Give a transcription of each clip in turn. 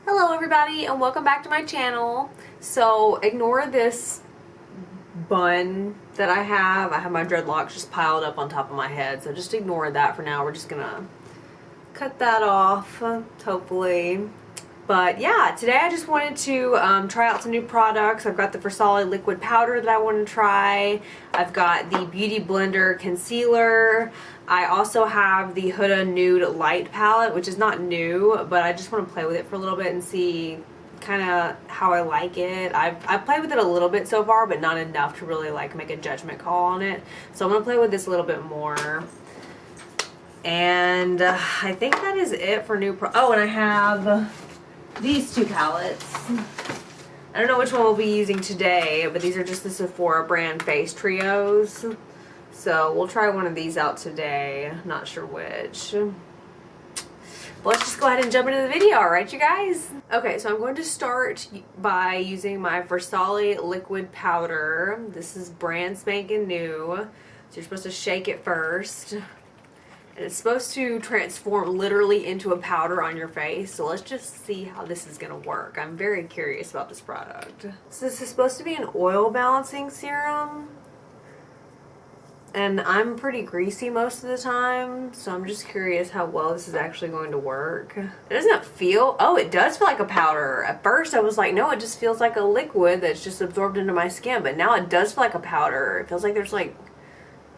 Hello everybody and welcome back to my channel. So ignore this bun that I have. I have my dreadlocks just piled up on top of my head, so just ignore that for now. We're just gonna cut that off, hopefully. But yeah, today I just wanted to try out some new products. I've got the Farsali liquid powder that I want to try. I've got the Beauty Blender concealer. I also have the Huda Nude Light palette, which is not new, but I just want to play with it for a little bit and see kind of how I like it. I've played with it a little bit so far, but not enough to really like make a judgment call on it. So I'm going to play with this a little bit more. And I think that is it for new oh, and I have these two palettes. I don't know which one we'll be using today, but these are just the Sephora brand face trios. So we'll try one of these out today. Not sure which. But let's just go ahead and jump into the video, alright you guys? Okay, so I'm going to start by using my Farsali liquid powder. This is brand spanking new. So you're supposed to shake it first. And it's supposed to transform literally into a powder on your face. So let's just see how this is going to work. I'm very curious about this product. So this is supposed to be an oil balancing serum. And I'm pretty greasy most of the time. So I'm just curious how well this is actually going to work. It doesn't feel... Oh, it does feel like a powder. At first I was like, no, it just feels like a liquid that's just absorbed into my skin. But now it does feel like a powder. It feels like there's like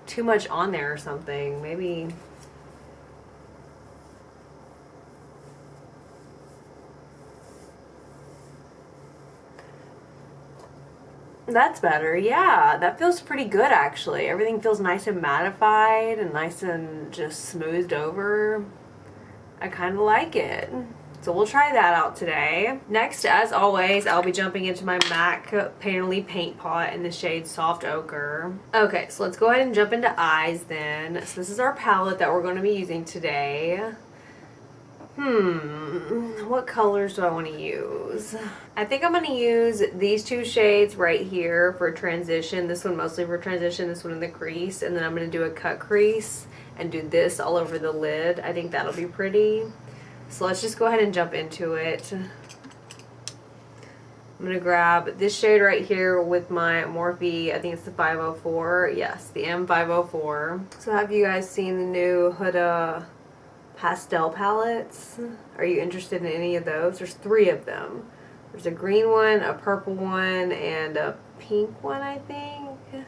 too much on there or something. Maybe... That's better. Yeah, that feels pretty good actually. Everything feels nice and mattified and nice and just smoothed over. I kind of like it. So we'll try that out today. Next, as always, I'll be jumping into my MAC Painterly Paint Pot in the shade Soft Ochre. Okay, so let's go ahead and jump into eyes then. So this is our palette that we're going to be using today. What colors do I want to use? I think I'm going to use these two shades right here for transition. This one mostly for transition, this one in the crease. And then I'm going to do a cut crease and do this all over the lid. I think that'll be pretty. So let's just go ahead and jump into it. I'm going to grab this shade right here with my Morphe, I think it's the 504. Yes, the M504. So have you guys seen the new Huda pastel palettes? Are you interested in any of those? There's 3 of them. There's a green one, a purple one, and a pink one, I think.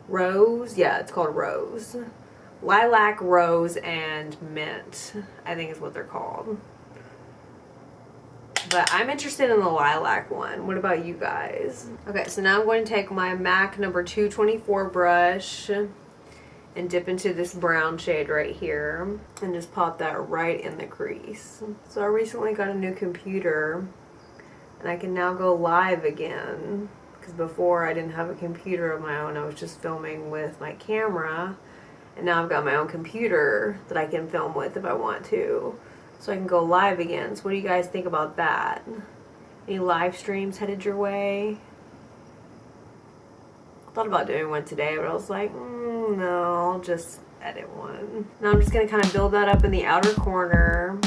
Rose? Yeah, it's called Rose. Lilac, Rose, and Mint, I think is what they're called. But I'm interested in the lilac one. What about you guys? Okay, so now I'm going to take my MAC number 224 brush and dip into this brown shade right here and just pop that right in the crease. So I recently got a new computer and I can now go live again, because before I didn't have a computer of my own. I was just filming with my camera, and now I've got my own computer that I can film with if I want to, so I can go live again. So what do you guys think about that? Any live streams headed your way? I thought about doing one today, but I was like, no, I'll just edit one. Now I'm just going to kind of build that up in the outer corner.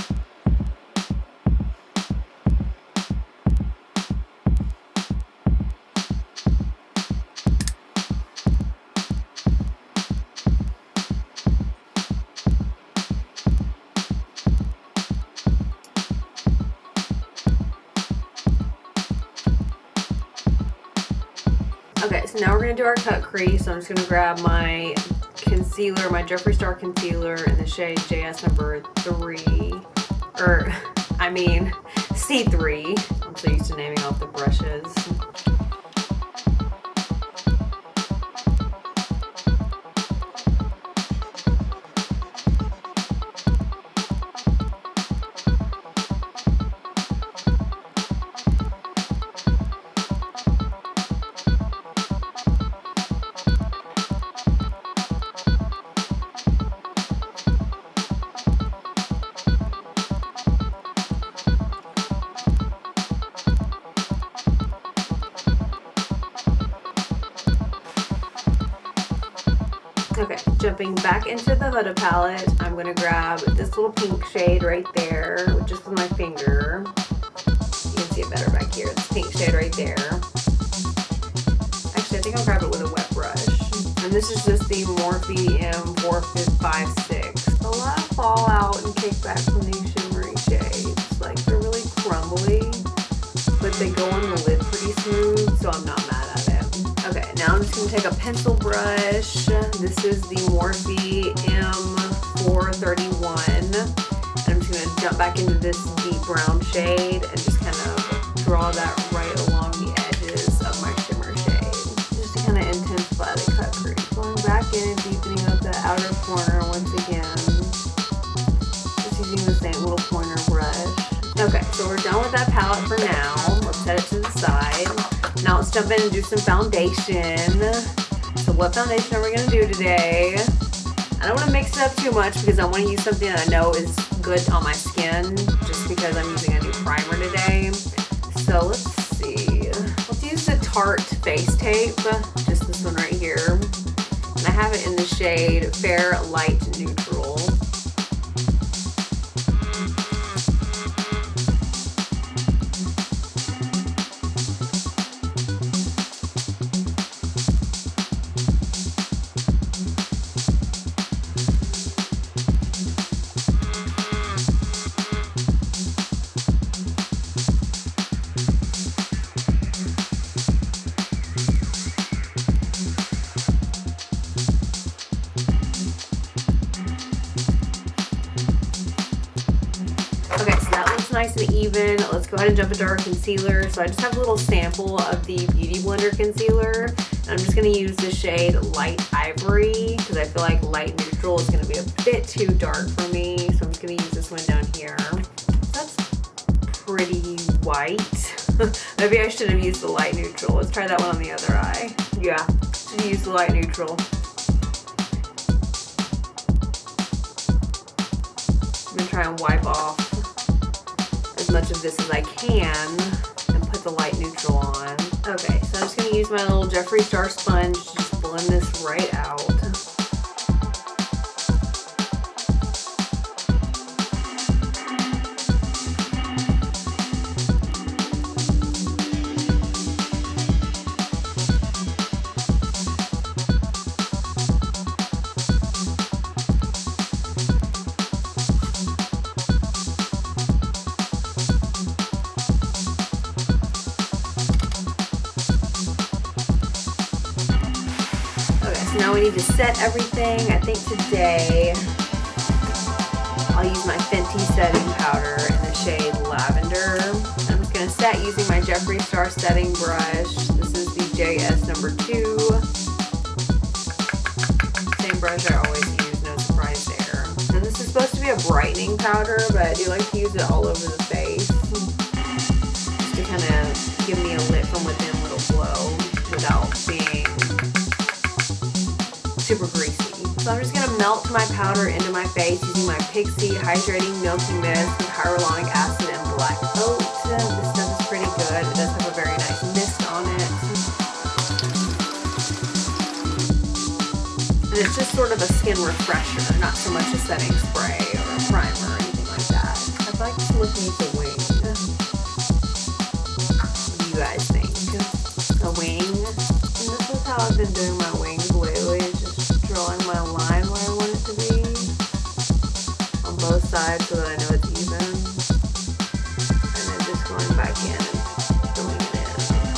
Okay, so now we're going to do our cut crease. So I'm just going to grab my concealer, my Jeffree Star concealer in the shade JS number 3. Or, I mean, C3. I'm so used to naming off the brushes. Okay, jumping back into the Huda palette, I'm going to grab this little pink shade right there, just with my finger. better back here. This pink shade right there. Actually, I think I'll grab it with a wet brush. And this is just the Morphe M4556. A lot of fallout and kickback from these shimmery shades. Like, they're really crumbly, but they go on the lid pretty smooth, so I'm not mad at it. Okay, now I'm just going to take a pencil brush. This is the Morphe M431. And I'm just going to jump back into this deep brown shade and just kind of draw that right along the edges of my shimmer shade. Just to kind of intensify the cut crease. Going back in and deepening up the outer corner once again. Just using the same little pointer brush. Okay, so we're done with that palette for now. Let's set it to the side. Now let's jump in and do some foundation. So what foundation are we going to do today? I don't want to mix it up too much because I want to use something that I know is good on my skin just because I'm using a new primer today. So let's see. Let's use the Tarte Face Tape, just this one right here. And I have it in the shade Fair Light Neutral. Nice and even. Let's go ahead and jump into our concealer. So I just have a little sample of the Beauty Blender concealer. And I'm just going to use the shade Light Ivory because I feel like light neutral is going to be a bit too dark for me. So I'm just going to use this one down here. That's pretty white. Maybe I should have used the light neutral. Let's try that one on the other eye. Yeah, should use the light neutral. I'm going to try and wipe off as much of this as I can and put the light neutral on. Okay, so I'm just going to use my little Jeffree Star sponge to just blend this right out. Now we need to set everything. I think today I'll use my Fenty setting powder in the shade Lavender. I'm just going to set using my Jeffree Star setting brush. This is the JS number 2. Same brush I always use, no surprise there. And this is supposed to be a brightening powder, but I do like to use it all over the face. Just to kind of give me a lit from within little glow without being super greasy. So I'm just going to melt my powder into my face using my Pixie Hydrating Milky Mist with hyaluronic acid and black oat. This stuff is pretty good. It does have a very nice mist on it. And it's just sort of a skin refresher, not so much a setting spray or a primer or anything like that. I'd like to look needs a wing. What do you guys think? A wing? And this is how I've been doing my wings lately. Drawing my line where I want it to be on both sides so that I know it's even, and then just going back in and filling it in.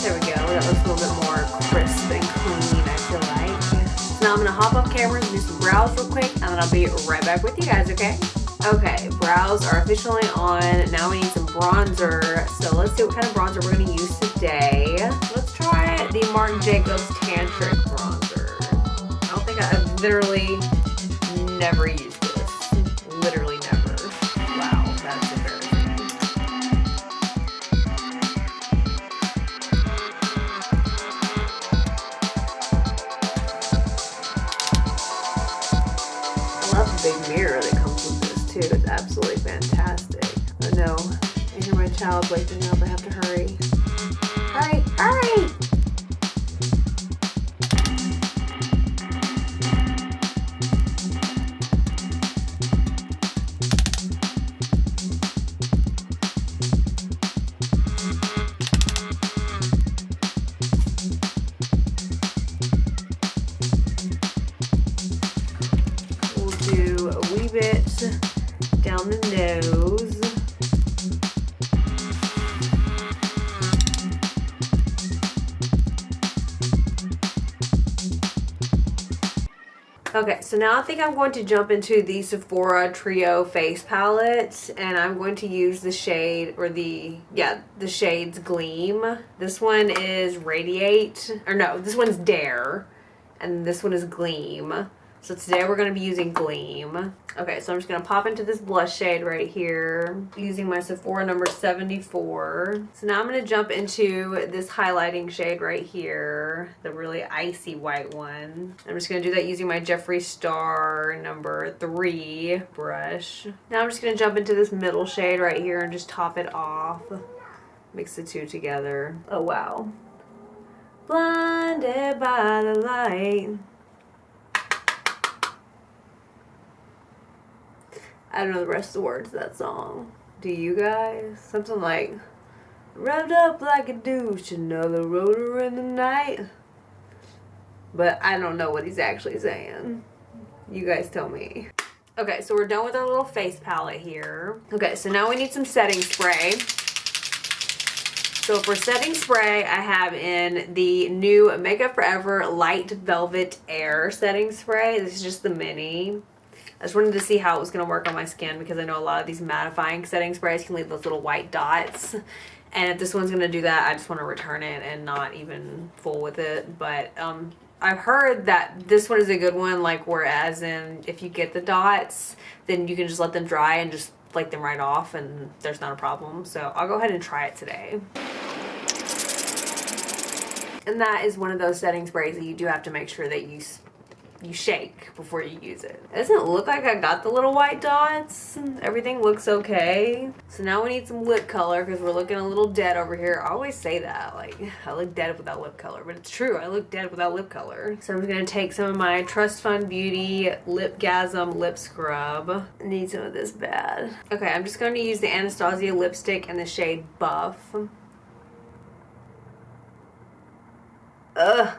There we go. That looks a little bit more crisp and clean, I feel like. So now I'm going to hop off camera and do some brows real quick, and then I'll be right back with you guys, okay? Okay, brows are officially on. Now we need some bronzer. So let's see what kind of bronzer we're going to use today. Let's try the Marc Jacobs Tantric bronzer. I've literally never used this. Literally never. Wow, that's embarrassing. I love the big mirror that comes with this too. It's absolutely fantastic. Oh no, I hear my child waking up. I have to hurry. Hurry, hurry! nose. Okay, so now I think I'm going to jump into the Sephora Trio Face Palette, and I'm going to use the shade, or the shades Gleam. This one is Radiate, or no, this one's Dare, and this one is Gleam. So today we're going to be using Gleam. Okay, so I'm just going to pop into this blush shade right here using my Sephora number 74. So now I'm going to jump into this highlighting shade right here, the really icy white one. I'm just going to do that using my Jeffree Star number 3 brush. Now I'm just going to jump into this middle shade right here and just top it off. Mix the two together. Oh wow. Blinded by the light. I don't know the rest of the words of that song. Do you guys? Something like, revved up like a douche, another rotor in the night. But I don't know what he's actually saying. You guys tell me. Okay, so we're done with our little face palette here. Okay, so now we need some setting spray. So for setting spray, I have in the new Makeup Forever Light Velvet Air setting spray. This is just the mini. I just wanted to see how it was going to work on my skin because I know a lot of these mattifying setting sprays can leave those little white dots. And if this one's going to do that, I just want to return it and not even fool with it. But I've heard that this one is a good one, like whereas in if you get the dots, then you can just let them dry and just flake them right off and there's not a problem. So I'll go ahead and try it today. And that is one of those setting sprays that you do have to make sure that you shake before you use it. It doesn't look like I got the little white dots. Everything looks okay. So now we need some lip color because we're looking a little dead over here. I always say that, like, I look dead without lip color, but it's true. I look dead without lip color. So I'm just gonna take some of my Trust Fund Beauty Lipgasm Lip Scrub. I need some of this bad. Okay, I'm just going to use the Anastasia lipstick in the shade Buff. Ugh.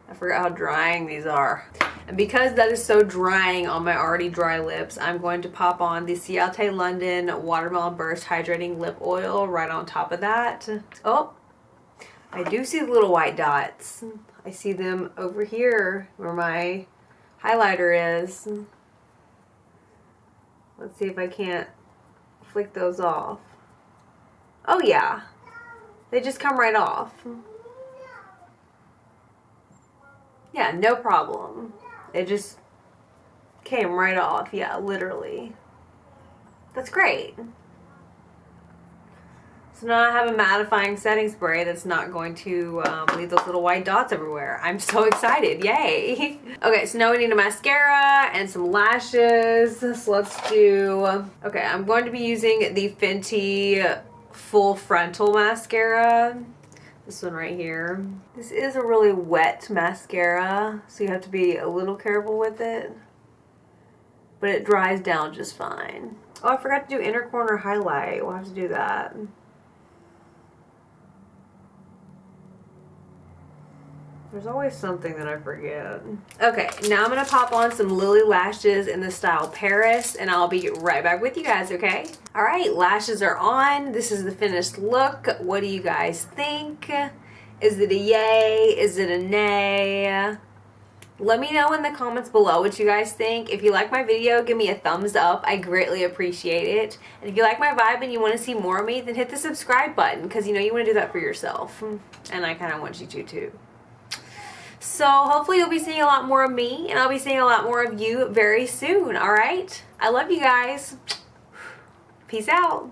I forgot how drying these are. And because that is so drying on my already dry lips, I'm going to pop on the Ciate London Watermelon Burst Hydrating Lip Oil right on top of that. Oh, I do see the little white dots. I see them over here where my highlighter is. Let's see if I can't flick those off. Oh yeah, they just come right off. Yeah, no problem. It just came right off. Yeah, literally. That's great. So now I have a mattifying setting spray that's not going to leave those little white dots everywhere. I'm so excited. Yay. Okay, so now we need a mascara and some lashes. So let's do... Okay, I'm going to be using the Fenty Full Frontal Mascara. This one right here. This is a really wet mascara, so you have to be a little careful with it. But it dries down just fine. Oh, I forgot to do inner corner highlight. We'll have to do that. There's always something that I forget. Okay, now I'm gonna pop on some Lily lashes in the style Paris, and I'll be right back with you guys, okay? All right, lashes are on. This is the finished look. What do you guys think? Is it a yay? Is it a nay? Let me know in the comments below what you guys think. If you like my video, give me a thumbs up. I greatly appreciate it. And if you like my vibe and you want to see more of me, then hit the subscribe button because you know you want to do that for yourself. And I kind of want you to too. So hopefully you'll be seeing a lot more of me and I'll be seeing a lot more of you very soon, all right? I love you guys. Peace out.